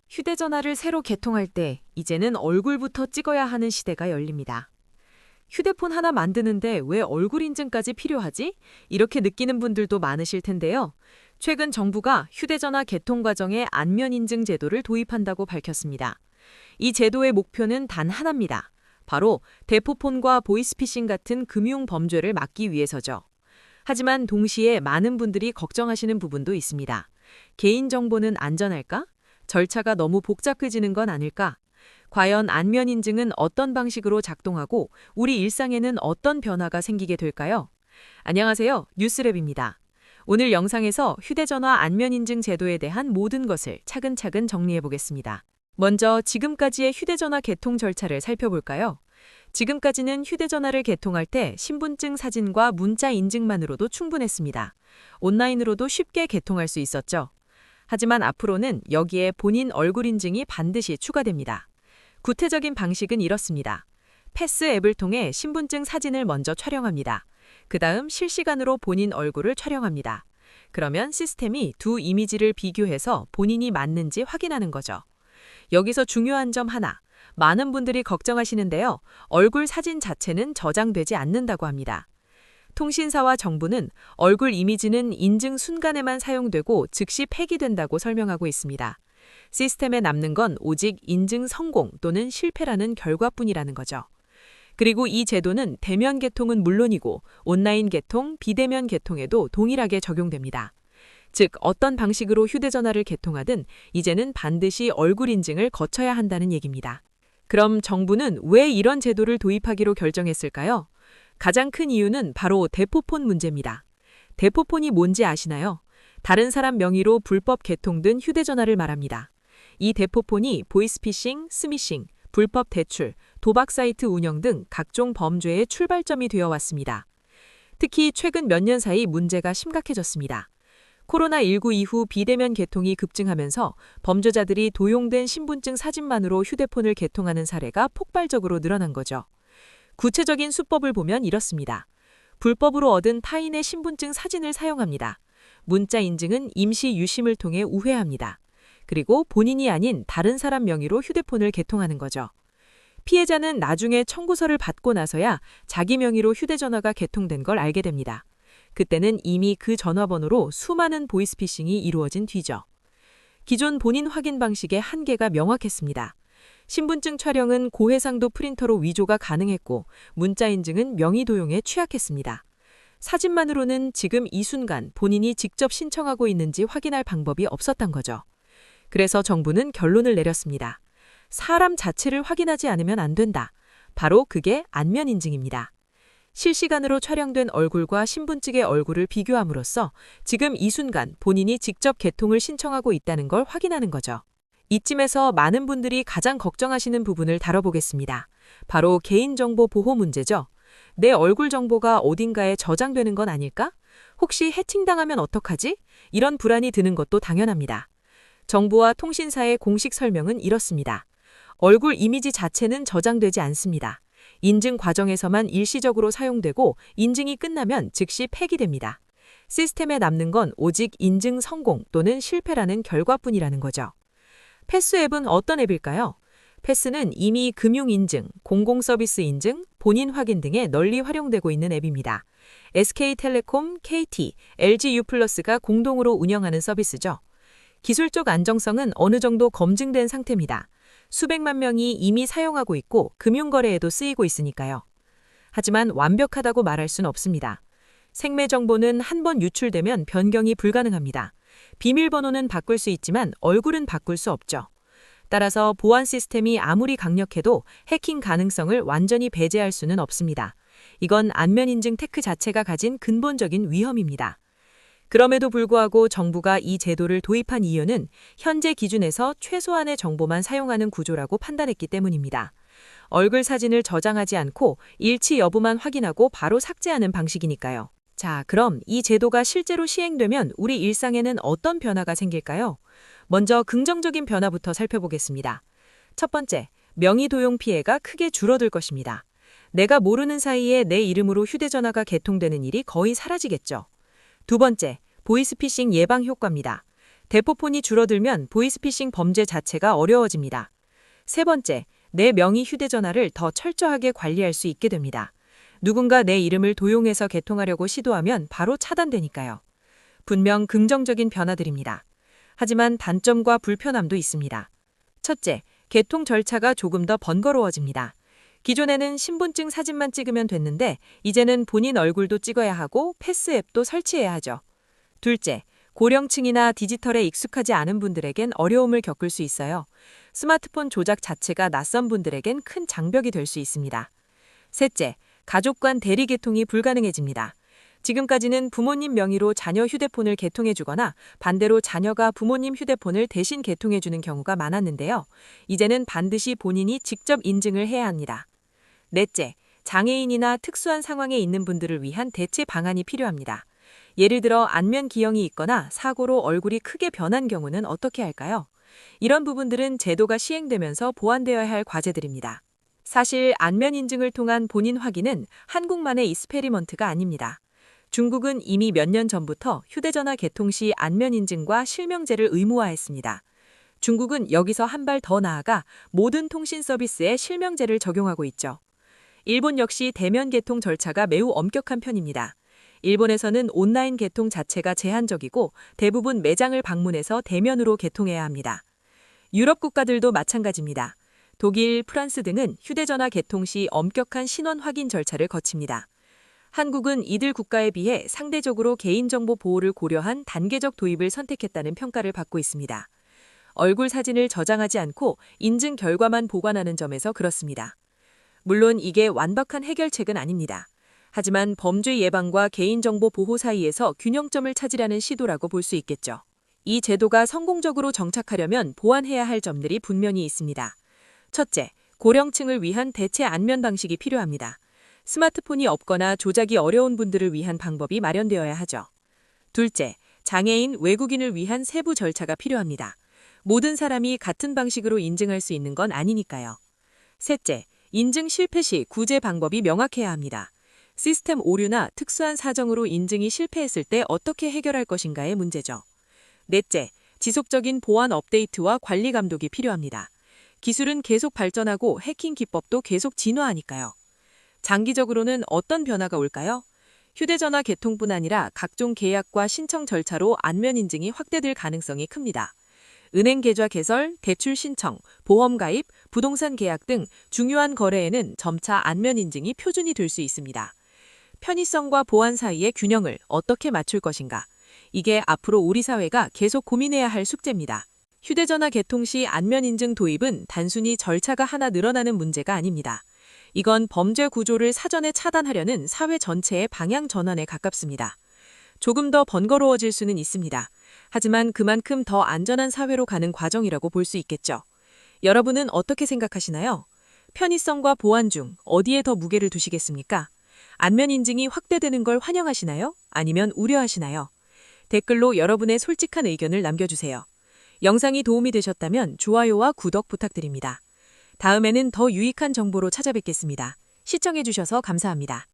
휴대전화를 새로 개통할 때 이제는 얼굴부터 찍어야 하는 시대가 열립니다. 휴대폰 하나 만드는데 왜 얼굴 인증까지 필요하지? 이렇게 느끼는 분들도 많으실 텐데요. 최근 정부가 휴대전화 개통 과정에 안면 인증 제도를 도입한다고 밝혔습니다. 이 제도의 목표는 단 하나입니다. 바로 대포폰과 보이스피싱 같은 금융 범죄를 막기 위해서죠. 하지만 동시에 많은 분들이 걱정하시는 부분도 있습니다. 개인정보는 안전할까? 절차가 너무 복잡해지는 건 아닐까? 과연 안면 인증은 어떤 방식으로 작동하고 우리 일상에는 어떤 변화가 생기게 될까요? 안녕하세요. 뉴스랩입니다. 오늘 영상에서 휴대전화 안면 인증 제도에 대한 모든 것을 차근차근 정리해 보겠습니다. 먼저 지금까지의 휴대전화 개통 절차를 살펴볼까요? 지금까지는 휴대전화를 개통할 때 신분증 사진과 문자 인증만으로도 충분했습니다. 온라인으로도 쉽게 개통할 수 있었죠. 하지만 앞으로는 여기에 본인 얼굴 인증이 반드시 추가됩니다. 구체적인 방식은 이렇습니다. 패스 앱을 통해 신분증 사진을 먼저 촬영합니다. 그 다음 실시간으로 본인 얼굴을 촬영합니다. 그러면 시스템이 두 이미지를 비교해서 본인이 맞는지 확인하는 거죠. 여기서 중요한 점 하나, 많은 분들이 걱정하시는데요. 얼굴 사진 자체는 저장되지 않는다고 합니다. 통신사와 정부는 얼굴 이미지는 인증 순간에만 사용되고 즉시 폐기된다고 설명하고 있습니다. 시스템에 남는 건 오직 인증 성공 또는 실패라는 결과뿐이라는 거죠. 그리고 이 제도는 대면 개통은 물론이고 온라인 개통, 비대면 개통에도 동일하게 적용됩니다. 즉, 어떤 방식으로 휴대전화를 개통하든 이제는 반드시 얼굴 인증을 거쳐야 한다는 얘기입니다. 그럼 정부는 왜 이런 제도를 도입하기로 결정했을까요? 가장 큰 이유는 바로 대포폰 문제입니다. 대포폰이 뭔지 아시나요? 다른 사람 명의로 불법 개통된 휴대전화를 말합니다. 이 대포폰이 보이스피싱, 스미싱, 불법 대출, 도박 사이트 운영 등 각종 범죄의 출발점이 되어 왔습니다. 특히 최근 몇 년 사이 문제가 심각해졌습니다. 코로나19 이후 비대면 개통이 급증하면서 범죄자들이 도용된 신분증 사진만으로 휴대폰을 개통하는 사례가 폭발적으로 늘어난 거죠. 구체적인 수법을 보면 이렇습니다. 불법으로 얻은 타인의 신분증 사진을 사용합니다. 문자 인증은 임시 유심을 통해 우회합니다. 그리고 본인이 아닌 다른 사람 명의로 휴대폰을 개통하는 거죠. 피해자는 나중에 청구서를 받고 나서야 자기 명의로 휴대전화가 개통된 걸 알게 됩니다. 그때는 이미 그 전화번호로 수많은 보이스피싱이 이루어진 뒤죠. 기존 본인 확인 방식의 한계가 명확했습니다. 신분증 촬영은 고해상도 프린터로 위조가 가능했고 문자 인증은 명의 도용에 취약했습니다. 사진만으로는 지금 이 순간 본인이 직접 신청하고 있는지 확인할 방법이 없었던 거죠. 그래서 정부는 결론을 내렸습니다. 사람 자체를 확인하지 않으면 안 된다. 바로 그게 안면 인증입니다. 실시간으로 촬영된 얼굴과 신분증의 얼굴을 비교함으로써 지금 이 순간 본인이 직접 개통을 신청하고 있다는 걸 확인하는 거죠. 이쯤에서 많은 분들이 가장 걱정하시는 부분을 다뤄보겠습니다. 바로 개인정보 보호 문제죠. 내 얼굴 정보가 어딘가에 저장되는 건 아닐까? 혹시 해킹당하면 어떡하지? 이런 불안이 드는 것도 당연합니다. 정부와 통신사의 공식 설명은 이렇습니다. 얼굴 이미지 자체는 저장되지 않습니다. 인증 과정에서만 일시적으로 사용되고 인증이 끝나면 즉시 폐기됩니다. 시스템에 남는 건 오직 인증 성공 또는 실패라는 결과뿐이라는 거죠. 패스 앱은 어떤 앱일까요? 패스는 이미 금융인증, 공공서비스 인증, 본인 확인 등에 널리 활용되고 있는 앱입니다. SK텔레콤, KT, LG유플러스가 공동으로 운영하는 서비스죠. 기술적 안정성은 어느 정도 검증된 상태입니다. 수백만 명이 이미 사용하고 있고 금융거래에도 쓰이고 있으니까요. 하지만 완벽하다고 말할 순 없습니다. 생매 정보는 한 번 유출되면 변경이 불가능합니다. 비밀번호는 바꿀 수 있지만 얼굴은 바꿀 수 없죠. 따라서 보안 시스템이 아무리 강력해도 해킹 가능성을 완전히 배제할 수는 없습니다. 이건 안면 인증 테크 자체가 가진 근본적인 위험입니다. 그럼에도 불구하고 정부가 이 제도를 도입한 이유는 현재 기준에서 최소한의 정보만 사용하는 구조라고 판단했기 때문입니다. 얼굴 사진을 저장하지 않고 일치 여부만 확인하고 바로 삭제하는 방식이니까요. 자, 그럼 이 제도가 실제로 시행되면 우리 일상에는 어떤 변화가 생길까요? 먼저 긍정적인 변화부터 살펴보겠습니다. 첫 번째, 명의 도용 피해가 크게 줄어들 것입니다. 내가 모르는 사이에 내 이름으로 휴대전화가 개통되는 일이 거의 사라지겠죠. 두 번째, 보이스피싱 예방 효과입니다. 대포폰이 줄어들면 보이스피싱 범죄 자체가 어려워집니다. 세 번째, 내 명의 휴대전화를 더 철저하게 관리할 수 있게 됩니다. 누군가 내 이름을 도용해서 개통하려고 시도하면 바로 차단되니까요. 분명 긍정적인 변화들입니다. 하지만 단점과 불편함도 있습니다. 첫째, 개통 절차가 조금 더 번거로워집니다. 기존에는 신분증 사진만 찍으면 됐는데 이제는 본인 얼굴도 찍어야 하고 패스 앱도 설치해야 하죠. 둘째, 고령층이나 디지털에 익숙하지 않은 분들에겐 어려움을 겪을 수 있어요. 스마트폰 조작 자체가 낯선 분들에겐 큰 장벽이 될 수 있습니다. 셋째, 가족 간 대리 개통이 불가능해집니다. 지금까지는 부모님 명의로 자녀 휴대폰을 개통해주거나 반대로 자녀가 부모님 휴대폰을 대신 개통해주는 경우가 많았는데요. 이제는 반드시 본인이 직접 인증을 해야 합니다. 넷째, 장애인이나 특수한 상황에 있는 분들을 위한 대체 방안이 필요합니다. 예를 들어 안면 기형이 있거나 사고로 얼굴이 크게 변한 경우는 어떻게 할까요? 이런 부분들은 제도가 시행되면서 보완되어야 할 과제들입니다. 사실 안면 인증을 통한 본인 확인은 한국만의 익스페리먼트가 아닙니다. 중국은 이미 몇 년 전부터 휴대전화 개통 시 안면 인증과 실명제를 의무화했습니다. 중국은 여기서 한 발 더 나아가 모든 통신 서비스에 실명제를 적용하고 있죠. 일본 역시 대면 개통 절차가 매우 엄격한 편입니다. 일본에서는 온라인 개통 자체가 제한적이고 대부분 매장을 방문해서 대면으로 개통해야 합니다. 유럽 국가들도 마찬가지입니다. 독일, 프랑스 등은 휴대전화 개통 시 엄격한 신원 확인 절차를 거칩니다. 한국은 이들 국가에 비해 상대적으로 개인정보 보호를 고려한 단계적 도입을 선택했다는 평가를 받고 있습니다. 얼굴 사진을 저장하지 않고 인증 결과만 보관하는 점에서 그렇습니다. 물론 이게 완벽한 해결책은 아닙니다. 하지만 범죄 예방과 개인정보 보호 사이에서 균형점을 찾으려는 시도라고 볼 수 있겠죠. 이 제도가 성공적으로 정착하려면 보완해야 할 점들이 분명히 있습니다. 첫째, 고령층을 위한 대체 안면 방식이 필요합니다. 스마트폰이 없거나 조작이 어려운 분들을 위한 방법이 마련되어야 하죠. 둘째, 장애인, 외국인을 위한 세부 절차가 필요합니다. 모든 사람이 같은 방식으로 인증할 수 있는 건 아니니까요. 셋째, 인증 실패 시 구제 방법이 명확해야 합니다. 시스템 오류나 특수한 사정으로 인증이 실패했을 때 어떻게 해결할 것인가의 문제죠. 넷째, 지속적인 보안 업데이트와 관리 감독이 필요합니다. 기술은 계속 발전하고 해킹 기법도 계속 진화하니까요. 장기적으로는 어떤 변화가 올까요? 휴대전화 개통뿐 아니라 각종 계약과 신청 절차로 안면 인증이 확대될 가능성이 큽니다. 은행 계좌 개설, 대출 신청, 보험 가입, 부동산 계약 등 중요한 거래에는 점차 안면 인증이 표준이 될 수 있습니다. 편의성과 보안 사이의 균형을 어떻게 맞출 것인가? 이게 앞으로 우리 사회가 계속 고민해야 할 숙제입니다. 휴대전화 개통 시 안면 인증 도입은 단순히 절차가 하나 늘어나는 문제가 아닙니다. 이건 범죄 구조를 사전에 차단하려는 사회 전체의 방향 전환에 가깝습니다. 조금 더 번거로워질 수는 있습니다. 하지만 그만큼 더 안전한 사회로 가는 과정이라고 볼 수 있겠죠. 여러분은 어떻게 생각하시나요? 편의성과 보안 중 어디에 더 무게를 두시겠습니까? 안면 인증이 확대되는 걸 환영하시나요? 아니면 우려하시나요? 댓글로 여러분의 솔직한 의견을 남겨주세요. 영상이 도움이 되셨다면 좋아요와 구독 부탁드립니다. 다음에는 더 유익한 정보로 찾아뵙겠습니다. 시청해주셔서 감사합니다.